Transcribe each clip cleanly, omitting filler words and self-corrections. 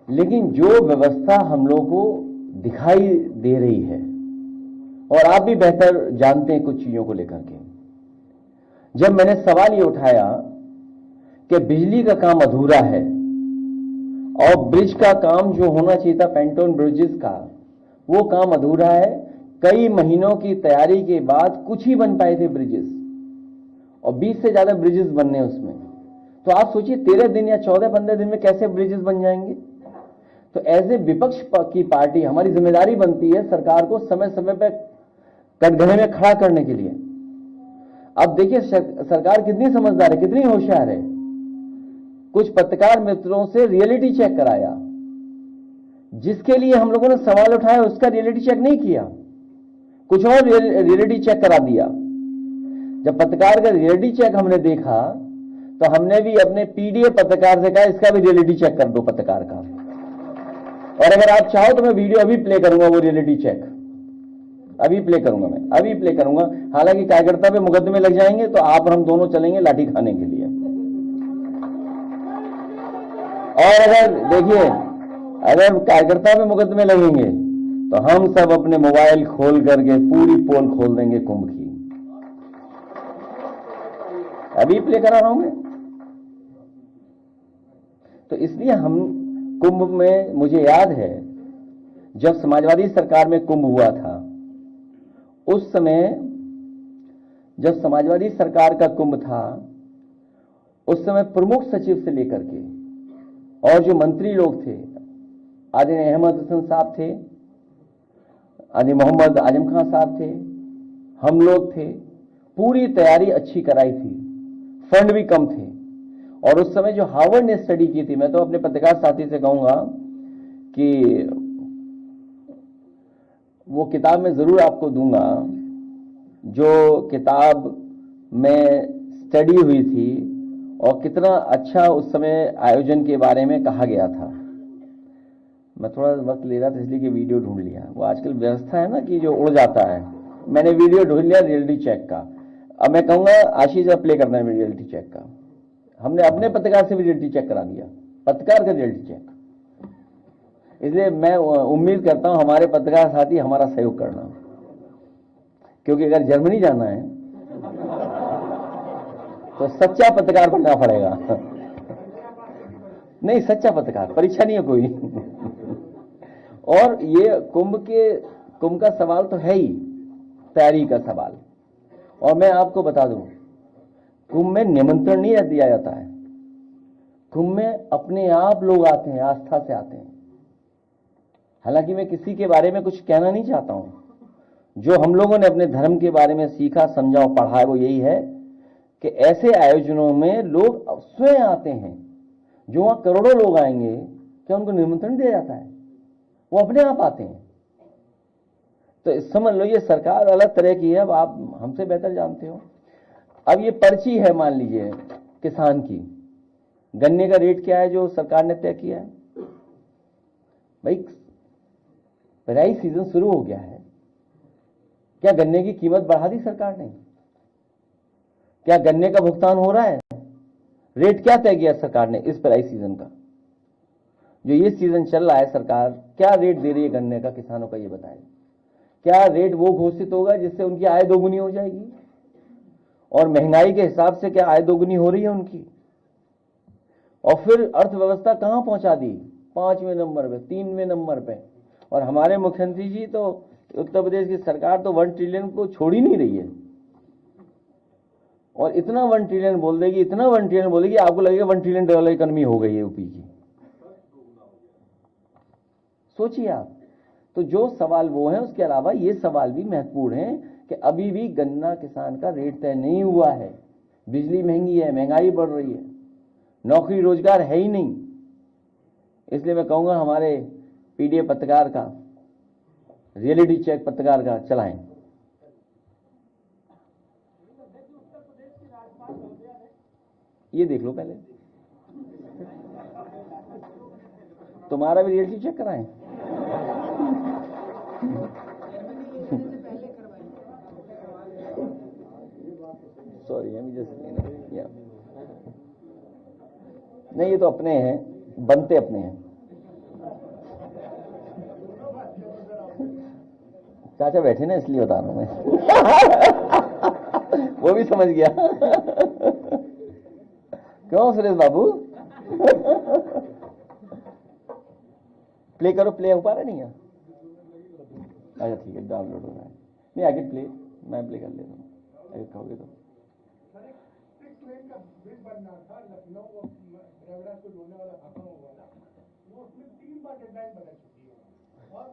लेकिन जो व्यवस्था हम लोगों को दिखाई दे रही है, और आप भी बेहतर जानते हैं कुछ चीजों को लेकर के, जब मैंने सवाल ये उठाया कि बिजली का काम अधूरा है और ब्रिज का काम जो होना चाहिए था, पेंटोन ब्रिजेस का, वो काम अधूरा है। कई महीनों की तैयारी के बाद कुछ ही बन पाए थे ब्रिजेस, और 20 से ज्यादा ब्रिजेस बनने उसमें। तो आप सोचिए 13 दिन या 14-15 दिन में कैसे ब्रिजेस बन जाएंगे। तो एज ए विपक्ष की पार्टी हमारी जिम्मेदारी बनती है सरकार को समय समय पर कटघरे में खड़ा करने के लिए। अब देखिए सरकार कितनी समझदार है, कितनी होशियार है। कुछ पत्रकार मित्रों से रियलिटी चेक कराया, जिसके लिए हम लोगों ने सवाल उठाया उसका रियलिटी चेक नहीं किया, कुछ और रियलिटी चेक करा दिया। जब पत्रकार का रियलिटी चेक हमने देखा तो हमने भी अपने पीडीए पत्रकार से कहा इसका भी रियलिटी चेक कर दो पत्रकार का। और अगर आप चाहो तो मैं वीडियो अभी प्ले करूंगा, वो रियलिटी चेक अभी प्ले करूंगा, मैं अभी प्ले करूंगा। हालांकि कार्यकर्ता पे मुकदमे लग जाएंगे तो आप और हम दोनों चलेंगे लाठी खाने के लिए। और अगर देखिए, अगर कार्यकर्ता पे मुकदमे लगेंगे तो हम सब अपने मोबाइल खोल करके पूरी पोल खोल देंगे कुंभ की। अभी प्ले करा रहा हूं मैं। तो इसलिए हम कुंभ में, मुझे याद है जब समाजवादी सरकार में कुंभ हुआ था, उस समय जब समाजवादी सरकार का कुंभ था, उस समय प्रमुख सचिव से लेकर के और जो मंत्री लोग थे, आदरणीय अहमद हसन साहब थे, आदरणीय मोहम्मद आजम खान साहब थे, हम लोग थे, पूरी तैयारी अच्छी कराई थी, फंड भी कम थे। और उस समय जो हार्वर्ड ने स्टडी की थी, मैं तो अपने पत्रकार साथी से कहूंगा कि वो किताब मैं जरूर आपको दूंगा, जो किताब में स्टडी हुई थी और कितना अच्छा उस समय आयोजन के बारे में कहा गया था। मैं थोड़ा वक्त ले रहा था इसलिए कि वीडियो ढूंढ लिया। वो आजकल व्यवस्था है ना कि जो उड़ जाता है, मैंने वीडियो ढूंढ लिया रियलिटी चेक का। अब मैं कहूंगा आशीष आप प्ले करना है रियलिटी चेक का। हमने अपने पत्रकार से भी रियलिटी चेक करा दिया, पत्रकार का रियलिटी चेक। इसलिए मैं उम्मीद करता हूं हमारे पत्रकार साथी हमारा सहयोग करना, क्योंकि अगर जर्मनी जाना है तो सच्चा पत्रकार बनना पड़ेगा। नहीं, सच्चा पत्रकार, परीक्षा नहीं है कोई। और ये कुंभ का सवाल तो है ही, तैयारी का सवाल। और मैं आपको बता दूं, कुंभ में निमंत्रण नहीं दिया जाता है, कुंभ में अपने आप लोग आते हैं, आस्था से आते हैं। हालांकि मैं किसी के बारे में कुछ कहना नहीं चाहता हूं, जो हम लोगों ने अपने धर्म के बारे में सीखा, समझा और पढ़ा है वो यही है कि ऐसे आयोजनों में लोग स्वयं आते हैं। जो वहां करोड़ों लोग आएंगे, क्या उनको निमंत्रण दिया जाता है? वो अपने आप आते हैं। तो समझ लो ये सरकार अलग तरह की है, अब आप हमसे बेहतर जानते हो। अब ये पर्ची है, मान लीजिए किसान की, गन्ने का रेट क्या है जो सरकार ने तय किया है? भाई पेराई सीजन शुरू हो गया है, क्या गन्ने की कीमत बढ़ा दी सरकार ने? क्या गन्ने का भुगतान हो रहा है? रेट क्या तय किया सरकार ने इस पेराई सीजन का? जो ये सीजन चल रहा है, सरकार क्या रेट दे रही है गन्ने का किसानों का, ये बताएं। क्या रेट वो घोषित होगा जिससे उनकी आय दोगुनी हो जाएगी? और महंगाई के हिसाब से क्या आय दोगुनी हो रही है उनकी? और फिर अर्थव्यवस्था कहां पहुंचा दी? 5वें नंबर पे, 3वें नंबर पे। और हमारे मुख्यमंत्री जी तो, उत्तर प्रदेश की सरकार तो 1 ट्रिलियन को छोड़ ही नहीं रही है। और इतना 1 ट्रिलियन बोल देगी, इतना 1 ट्रिलियन बोलेगी, आपको लगेगा $1 ट्रिलियन इकोनॉमी हो गई है यूपी की। सोचिए आप। तो जो सवाल वो है, उसके अलावा ये सवाल भी महत्वपूर्ण है कि अभी भी गन्ना किसान का रेट तय नहीं हुआ है, बिजली महंगी है, महंगाई बढ़ रही है, नौकरी रोजगार है ही नहीं। इसलिए मैं कहूंगा हमारे पीडीए पत्रकार का, रियलिटी चेक पत्रकार का चलाएं। ये देख लो पहले, तुम्हारा भी रियलिटी चेक कराएं। सॉरी, नहीं, ये तो अपने हैं, बनते अपने हैं। चाचा बैठे ना इसलिए बता रहा हूं मैं। वो भी समझ गया। क्यों सुरेश बाबू? प्ले करो, प्ले हो पा रहा नहीं है? अच्छा ठीक है, डाउनलोड हो रहा है। नहीं आगे प्ले, मैं प्ले कर लेता हूँ अगर कहोगे तो। बनना था लखनऊ और प्रयागराज को जोड़ने वाला खत्म हुआ था, वो उसमें 3 बार डेडलाइन बदल चुकी है और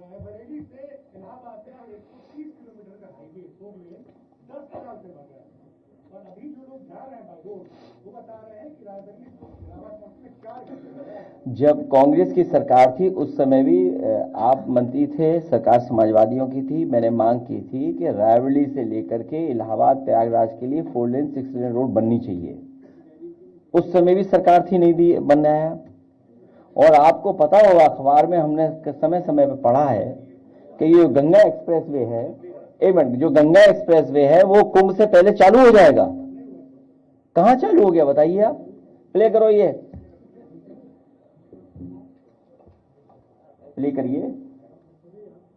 रायबरेली से इलाहाबाद में 130 किलोमीटर का हाईवे 4 लेन 10 साल से बन रहा है और अभी जो लोग जा रहे हैं बाई रोड वो बता रहे हैं कि रायबरेली इलाहाबाद पहुंचने 4 घंटे लग रहे हैं। जब कांग्रेस की सरकार थी उस समय भी आप मंत्री थे, सरकार समाजवादियों की थी, मैंने मांग की थी कि रायबरेली से लेकर के इलाहाबाद प्रयागराज के लिए 4 लेन 6 लेन रोड बननी चाहिए। उस समय भी सरकार थी, नहीं दी, बनना है। और आपको पता होगा अखबार में हमने समय समय पर पढ़ा है कि ये गंगा एक्सप्रेसवे है, एक मिनट, जो गंगा एक्सप्रेसवे है वो कुंभ से पहले चालू हो जाएगा। कहां चालू हो गया बताइए आप? प्ले करो, ये प्ले करिए।